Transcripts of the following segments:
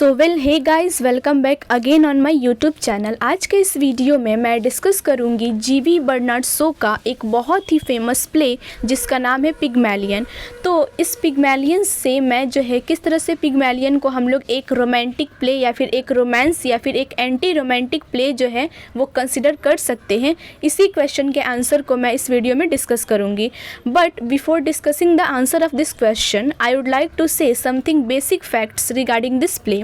So well hey guys, welcome back again on my YouTube channel. आज के इस video में मैं डिस्कस करूंगी जीवी बर्नार्ड शो का एक बहुत ही फेमस प्ले जिसका नाम है पिग्मैलियन। तो इस पिग्मैलियन से मैं जो है किस तरह से पिग्मैलियन को हम लोग एक रोमांटिक प्ले या फिर एक रोमांस या फिर एक एंटी रोमांटिक प्ले जो है वो कंसिडर कर सकते हैं, इसी क्वेश्चन के आंसर को मैं इस वीडियो में डिस्कस करूँगी। But before discussing the answer of this question I would like to say something basic facts regarding this play.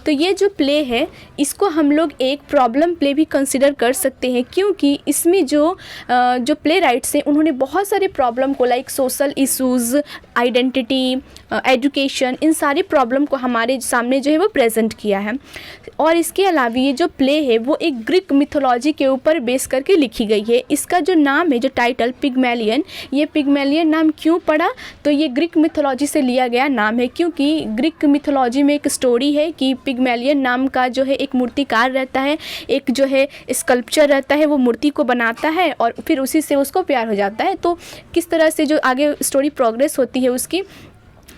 तो ये जो प्ले है इसको हम लोग एक प्रॉब्लम प्ले भी कंसिडर कर सकते हैं, क्योंकि इसमें जो प्ले राइट्स हैं उन्होंने बहुत सारे प्रॉब्लम को like social issues, identity, education, इन सारे प्रॉब्लम को हमारे सामने जो है वो प्रेजेंट किया है। और इसके अलावा ये जो प्ले है वो एक ग्रीक मिथोलॉजी के ऊपर बेस करके लिखी गई है। इसका जो नाम है, जो टाइटल पिग्मैलियन, ये पिग्मैलियन नाम क्यों पड़ा? तो ये ग्रीक मिथोलॉजी से लिया गया नाम है, क्योंकि ग्रीक मिथोलॉजी में एक स्टोरी है कि पिग्मैलियन नाम का जो है एक मूर्तिकार रहता है, एक जो है स्कल्पचर रहता है, वो मूर्ति को बनाता है और फिर उसी से उसको प्यार हो जाता है। तो किस तरह से जो आगे स्टोरी प्रोग्रेस होती है उसकी,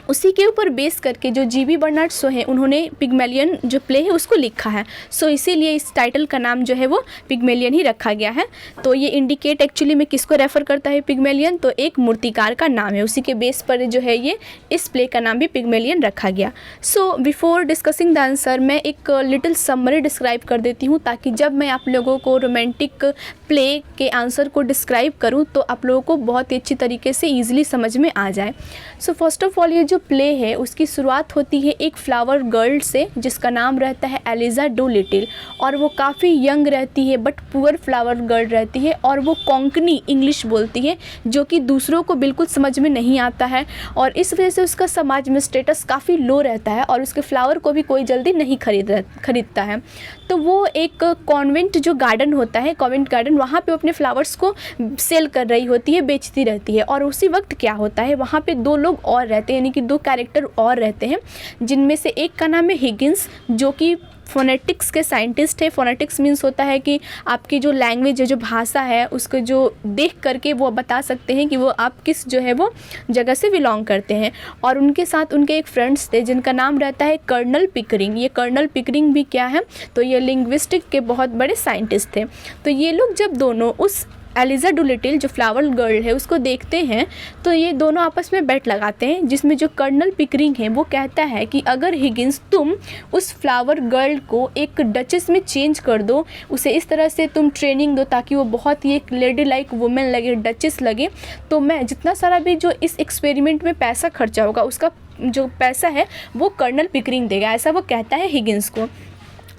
उसी के ऊपर बेस करके जो जीवी बर्नार्ड शो है उन्होंने पिग्मैलियन जो प्ले है उसको लिखा है। सो इसीलिए इस टाइटल का नाम जो है वो पिग्मैलियन ही रखा गया है। तो ये इंडिकेट एक्चुअली में किसको रेफ़र करता है पिग्मैलियन? तो एक मूर्तिकार का नाम है, उसी के बेस पर जो है ये इस प्ले का नाम भी पिग्मैलियन रखा गया। So before discussing the answer मैं एक लिटिल समरी डिस्क्राइब कर देती हूँ, ताकि जब मैं आप लोगों को रोमांटिक प्ले के आंसर को डिस्क्राइब करूँ तो आप लोगों को बहुत ही अच्छी तरीके से ईजिली समझ में आ जाए। सो फर्स्ट ऑफ ऑल ये जो प्ले है उसकी शुरुआत होती है एक फ्लावर गर्ल से जिसका नाम रहता है एलिजा डोलिटिल, और वो काफ़ी यंग रहती है बट पुअर फ्लावर गर्ल रहती है, और वो कोंकणी इंग्लिश बोलती है जो कि दूसरों को बिल्कुल समझ में नहीं आता है, और इस वजह से उसका समाज में स्टेटस काफ़ी लो रहता है और उसके फ्लावर को भी कोई जल्दी नहीं खरीदता है। तो वो एक कॉन्वेंट जो गार्डन होता है, कॉन्वेंट गार्डन, वहाँ पे अपने फ्लावर्स को सेल कर रही होती है, बेचती रहती है। और उसी वक्त क्या होता है, वहाँ पे दो लोग और रहते हैं, यानी कि दो कैरेक्टर और रहते हैं, जिनमें से एक का नाम है हिगिंस जो कि फोनेटिक्स के साइंटिस्ट है। फोनेटिक्स मीन्स होता है कि आपकी जो लैंग्वेज है, जो भाषा है, उसको जो देख करके वो बता सकते हैं कि वो आप किस जो है वो जगह से बिलोंग करते हैं। और उनके साथ उनके एक फ्रेंड्स थे जिनका नाम रहता है कर्नल पिकरिंग। ये कर्नल पिकरिंग भी क्या है, तो ये लिंग्विस्टिक के बहुत बड़े साइंटिस्ट थे। तो ये लोग जब दोनों उस एलिजा डोलिटिल जो फ्लावर गर्ल है उसको देखते हैं तो ये दोनों आपस में बेट लगाते हैं, जिसमें जो कर्नल पिकरिंग है वो कहता है कि अगर हिगिंस तुम उस फ्लावर गर्ल को एक डचेस में चेंज कर दो, उसे इस तरह से तुम ट्रेनिंग दो ताकि वो बहुत ही एक लेडी लाइक वुमेन लगे, डचेस लगे, तो मैं जितना सारा भी जो इस एक्सपेरिमेंट में पैसा खर्चा होगा उसका जो पैसा है वो कर्नल पिकरिंग देगा, ऐसा वो कहता है हिगिंस को।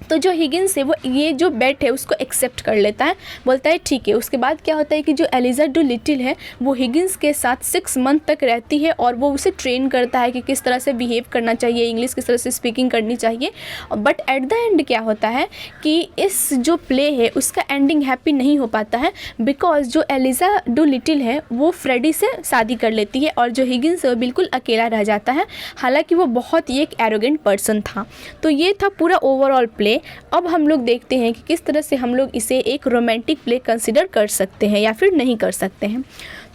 तो जो हिगिंस है वो ये जो बेट है उसको एक्सेप्ट कर लेता है, बोलता है ठीक है। उसके बाद क्या होता है कि जो एलिजा डोलिटिल है वो हिगिंस के साथ 6 मंथ तक रहती है और वो उसे ट्रेन करता है कि किस तरह से बिहेव करना चाहिए, इंग्लिश किस तरह से स्पीकिंग करनी चाहिए। बट एट द एंड क्या होता है कि इस जो प्ले है उसका एंडिंग हैप्पी नहीं हो पाता है, बिकॉज जो एलिजा डोलिटिल है वो फ्रेडी से शादी कर लेती है और जो हिगिंस है वो बिल्कुल अकेला रह जाता है, हालांकि वो बहुत ही एक एरोगेंट पर्सन था। तो ये था पूरा ओवरऑल प्ले। अब हम लोग देखते हैं कि किस तरह से हम लोग इसे एक रोमांटिक प्ले कंसिडर कर सकते हैं या फिर नहीं कर सकते हैं।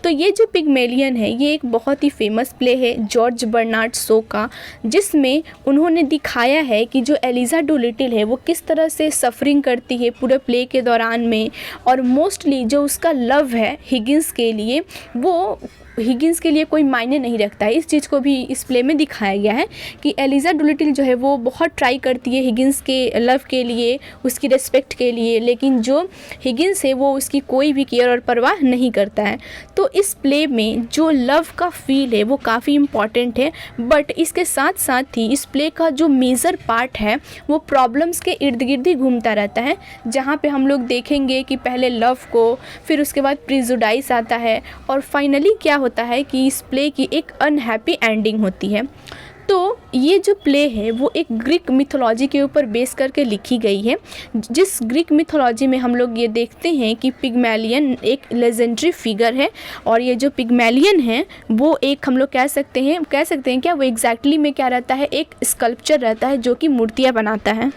तो ये जो पिग्मैलियन है ये एक बहुत ही फेमस प्ले है जॉर्ज बर्नार्ड शो का, जिसमें उन्होंने दिखाया है कि जो एलिजा डोलिटिल है वो किस तरह से सफ़रिंग करती है पूरे प्ले के दौरान में, और मोस्टली जो उसका लव है हिगिंस के लिए वो हिगिंस के लिए कोई मायने नहीं रखता है। इस चीज़ को भी इस प्ले में दिखाया गया है कि एलिजा डोलिटिल जो है वो बहुत ट्राई करती है हिगिंस के लव के लिए, उसकी रिस्पेक्ट के लिए, लेकिन जो हिगिंस है वो उसकी कोई भी केयर और परवाह नहीं करता है। तो इस प्ले में जो लव का फील है वो काफ़ी इम्पॉर्टेंट है, बट इसके साथ साथ ही इस प्ले का जो मेजर पार्ट है वो प्रॉब्लम्स के इर्द गिर्द ही घूमता रहता है, जहाँ पे हम लोग देखेंगे कि पहले लव को, फिर उसके बाद प्रिजुडाइस आता है, और फाइनली क्या होता है कि इस प्ले की एक अनहैप्पी एंडिंग होती है। तो ये जो प्ले है वो एक ग्रीक मिथोलॉजी के ऊपर बेस करके लिखी गई है, जिस ग्रीक मिथोलॉजी में हम लोग ये देखते हैं कि पिग्मैलियन एक लेजेंडरी फिगर है, और ये जो पिग्मैलियन है वो एक हम लोग कह सकते हैं क्या वो एग्जैक्टली में क्या रहता है, एक स्कल्पचर रहता है जो कि मूर्तियाँ बनाता है।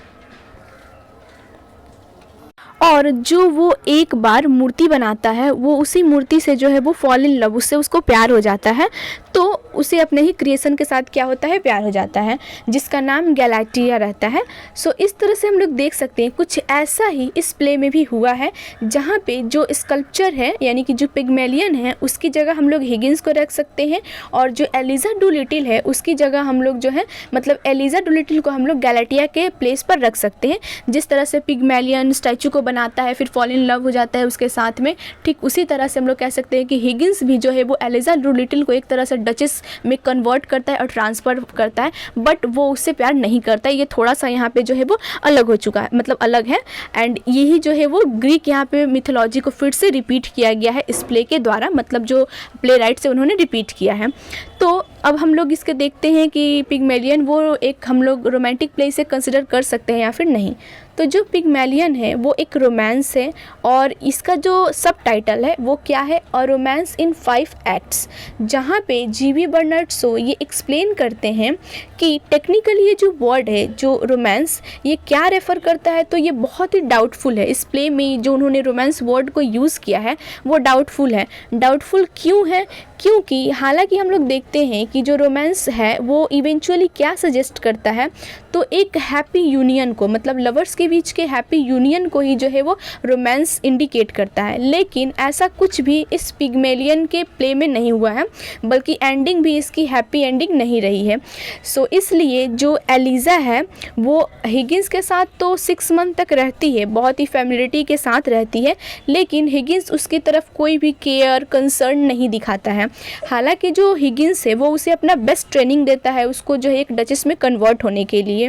और जो वो एक बार मूर्ति बनाता है वो उसी मूर्ति से जो है वो फॉल इन लव, उससे उसको प्यार हो जाता है। तो उसे अपने ही क्रिएशन के साथ क्या होता है, प्यार हो जाता है, जिसका नाम गैलाक्टिया रहता है। सो इस तरह से हम लोग देख सकते हैं कुछ ऐसा ही इस प्ले में भी हुआ है, जहाँ पे जो स्कल्पचर है यानी कि जो पिग्मेलियन है उसकी जगह हम लोग हिगिंस को रख सकते हैं, और जो एलिजा डूलिटिल है उसकी जगह हम लोग जो है मतलब एलिजा डूलिटिल को हम लोग गैलाक्टिया के प्लेस पर रख सकते हैं। जिस तरह से पिग्मेलियन स्टैचू को बनाता है फिर फॉल इन लव हो जाता है उसके साथ में, ठीक उसी तरह से हम लोग कह सकते हैं कि हिगिंस भी जो है वो एलिजा डूलिटिल को एक तरह से डचेस में कन्वर्ट करता है और ट्रांसफ़र करता है, बट वो उससे प्यार नहीं करता है। ये थोड़ा सा यहाँ पे जो है वो अलग हो चुका है, मतलब अलग है। एंड यही जो है वो ग्रीक यहाँ पे मिथोलॉजी को फिर से रिपीट किया गया है इस प्ले के द्वारा, मतलब जो प्ले राइट से उन्होंने रिपीट किया है। तो अब हम लोग इसके देखते हैं कि पिग्मेलियन वो एक हम लोग रोमांटिक प्ले से कंसिडर कर सकते हैं या फिर नहीं। तो जो पिग्मेलियन है वो एक रोमांस है, और इसका जो सब टाइटल है वो क्या है, अ रोमांस इन 5 एक्ट्स, जहाँ पे जीवी बर्नार्ड शो ये एक्सप्लेन करते हैं कि टेक्निकली ये जो वर्ड है जो रोमांस ये क्या रेफ़र करता है। तो ये बहुत ही डाउटफुल है, इस प्ले में जो उन्होंने रोमांस वर्ड को यूज़ किया है वो डाउटफुल है। डाउटफुल क्यों है, क्योंकि हालांकि हम लोग देखते हैं कि जो रोमांस है वो इवेंचुअली क्या सजेस्ट करता है, तो एक हैप्पी यूनियन को, मतलब लवर्स के बीच के हैप्पी यूनियन को ही जो है वो रोमांस इंडिकेट करता है। लेकिन ऐसा कुछ भी इस पिग्मेलियन के प्ले में नहीं हुआ है, बल्कि एंडिंग भी इसकी हैप्पी एंडिंग नहीं रही है। सो इसलिए जो एलिजा है वो हिगिंस के साथ तो 6 मंथ तक रहती है, बहुत ही फैमिलिटी के साथ रहती है, लेकिन हिगिंस उसकी तरफ कोई भी केयर कंसर्न नहीं दिखाता है। हालांकि जो हिगिंस है वो उसे अपना बेस्ट ट्रेनिंग देता है उसको जो है एक डचेस में कन्वर्ट होने के लिए।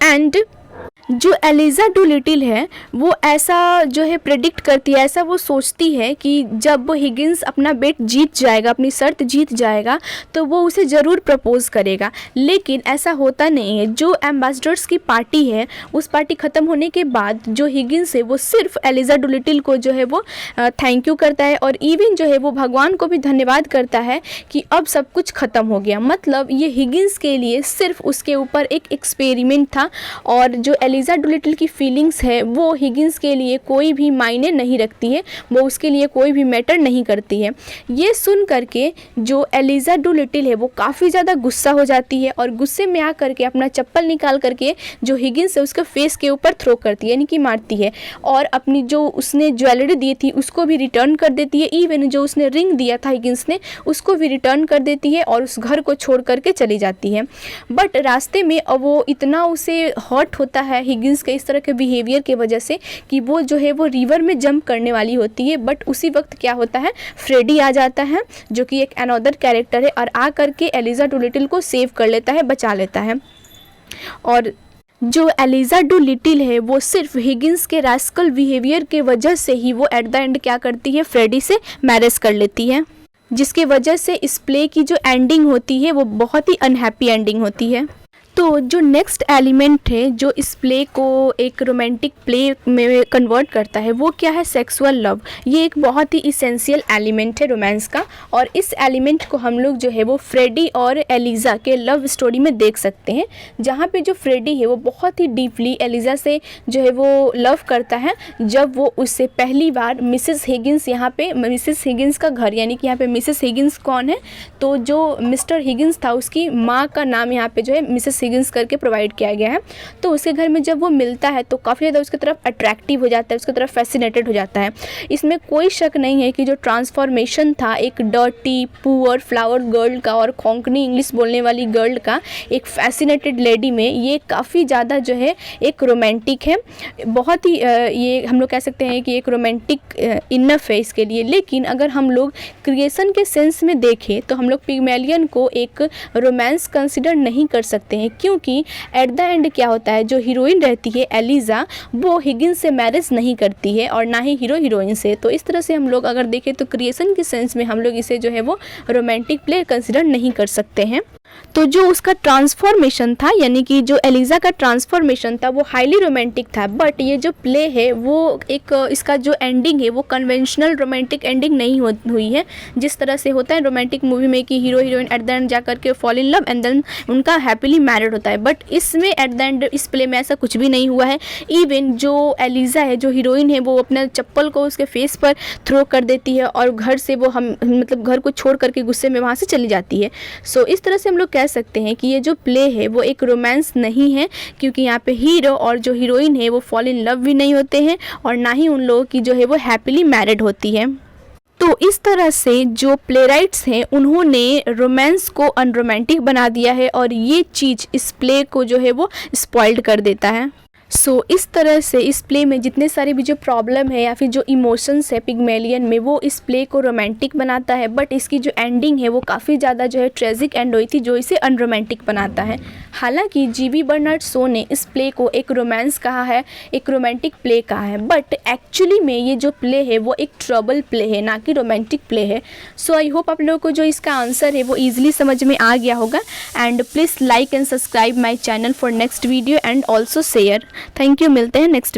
एंड जो एलिजा डूलिटिल है वो ऐसा जो है प्रेडिक्ट करती है, ऐसा वो सोचती है कि जब वो हिगिंस अपना बेट जीत जाएगा, अपनी शर्त जीत जाएगा, तो वो उसे ज़रूर प्रपोज़ करेगा। लेकिन ऐसा होता नहीं है। जो एम्बेसडर्स की पार्टी है उस पार्टी ख़त्म होने के बाद जो हिगिंस है वो सिर्फ एलिजा डूलिटिल को जो है वो थैंक यू करता है, और इवन जो है वो भगवान को भी धन्यवाद करता है कि अब सब कुछ ख़त्म हो गया। मतलब ये हिगिंस के लिए सिर्फ उसके ऊपर एक एक्सपेरिमेंट था, और जो एलिजा डूलिटिल की फीलिंग्स है वो हिगिंस के लिए कोई भी मायने नहीं रखती है, वो उसके लिए कोई भी मैटर नहीं करती है। ये सुन करके जो एलिजा डूलिटिल है वो काफ़ी ज़्यादा गुस्सा हो जाती है, और गुस्से में आ करके अपना चप्पल निकाल करके जो हिगिंस है उसके फेस के ऊपर थ्रो करती है, यानी कि मारती है, और अपनी जो उसने ज्वेलरी दी थी उसको भी रिटर्न कर देती है। इवन जो उसने रिंग दिया था हिगिंस ने उसको भी रिटर्न कर देती है, और उस घर को छोड़ करके चली जाती है। बट रास्ते में वो इतना उसे हर्ट होता है हिगिंस के इस तरह के बिहेवियर के वजह से कि वो जो है वो रिवर में जंप करने वाली होती है। बट उसी वक्त क्या होता है, फ्रेडी आ जाता है जो कि एक अनदर कैरेक्टर है, और आ करके एलिजा डूलिटिल को सेव कर लेता है, बचा लेता है। और जो एलिजा डूलिटिल है वो सिर्फ हिगिंस के रास्कल बिहेवियर के वजह से ही वो एट द एंड क्या करती है, फ्रेडी से मैरिज कर लेती है, जिसकी वजह से इस प्ले की जो एंडिंग होती है वो बहुत ही अनहैप्पी एंडिंग होती है। तो जो नेक्स्ट एलिमेंट है जो इस प्ले को एक रोमांटिक प्ले में कन्वर्ट करता है वो क्या है, सेक्सुअल लव। ये एक बहुत ही इसेंशियल एलिमेंट है रोमांस का, और इस एलिमेंट को हम लोग जो है वो फ्रेडी और एलिजा के लव स्टोरी में देख सकते हैं, जहाँ पे जो फ्रेडी है वो बहुत ही डीपली एलिजा से जो है वो लव करता है। जब वो उससे पहली बार मिसेस हिगिंस, यहाँ पे मिसेस हिगिंस का घर, यानी कि यहाँ पे मिसेस हिगिंस कौन है, तो जो मिस्टर हिगिंस था उसकी माँ का नाम यहाँ पे जो है मिसेस हिगिंस करके प्रोवाइड किया गया है। तो उसके घर में जब वो मिलता है तो काफ़ी ज़्यादा उसकी तरफ अट्रैक्टिव हो जाता है, उसकी तरफ फैसिनेटेड हो जाता है। इसमें कोई शक नहीं है कि जो ट्रांसफॉर्मेशन था एक डर्टी पुअर फ्लावर गर्ल का और कोंकणी इंग्लिश बोलने वाली गर्ल का एक फैसिनेटेड लेडी में, ये काफ़ी ज़्यादा जो है एक रोमांटिक है, बहुत ही ये हम लोग कह सकते हैं कि एक रोमांटिक इनफ है इसके लिए। लेकिन अगर हम लोग क्रिएशन के सेंस में देखें तो हम लोग पिग्मेलियन को एक रोमांस कंसिडर नहीं कर सकते हैं, क्योंकि एट द एंड क्या होता है, जो हीरोइन रहती है एलिजा वो हिगिंस से मैरिज नहीं करती है और ना ही हीरो हीरोइन से। तो इस तरह से हम लोग अगर देखें तो क्रिएशन के सेंस में हम लोग इसे जो है वो रोमांटिक प्ले कंसिडर नहीं कर सकते हैं। तो जो उसका ट्रांसफॉर्मेशन था, यानी कि जो एलिज़ा का ट्रांसफॉर्मेशन था वो हाईली रोमांटिक था। बट ये जो प्ले है वो एक इसका जो एंडिंग है वो कन्वेंशनल रोमांटिक एंडिंग नहीं हुई है, जिस तरह से होता है रोमांटिक मूवी में कि hero heroine at the end जा करके fall in love and then उनका हैप्पीली मैरिड होता है। बट इसमें एट द एंड इस प्ले में ऐसा कुछ भी नहीं हुआ है। इवन जो एलिज़ा है, जो हीरोइन है, वो अपना चप्पल को उसके फेस पर थ्रो कर देती है और घर से वो मतलब घर को छोड़ करके गुस्से में वहाँ से चली जाती है। सो इस तरह से हम लोग कह सकते हैं कि ये जो प्ले है वो एक रोमांस नहीं है, क्योंकि यहाँ पे हीरो और जो हीरोइन है वो फॉल इन लव भी नहीं होते हैं और ना ही उन लोगों की जो है वो हैप्पीली मैरिड होती है। तो इस तरह से जो प्लेराइट्स हैं उन्होंने रोमांस को अनरोमांटिक बना दिया है और ये चीज़ इस प्ले को जो है वो स्पॉइल्ड कर देता है। सो इस तरह से इस प्ले में जितने सारे भी जो प्रॉब्लम है या फिर जो इमोशंस है पिग्मेलियन में, वो इस प्ले को रोमांटिक बनाता है। बट इसकी जो एंडिंग है वो काफ़ी ज़्यादा जो है ट्रेजिक एंड हुई थी, जो इसे अनरोमांटिक बनाता है। हालांकि जीवी बर्नार्ड शो ने इस प्ले को एक रोमांस कहा है, एक रोमांटिक प्ले कहा है, बट एक्चुअली में ये जो प्ले है वो एक ट्रबल प्ले है, ना कि रोमांटिक प्ले है। सो आई होप आप लोगों को जो इसका आंसर है वो ईजिली समझ में आ गया होगा। And please like and subscribe my channel for next video and also share. Thank you, मिलते हैं नेक्स्ट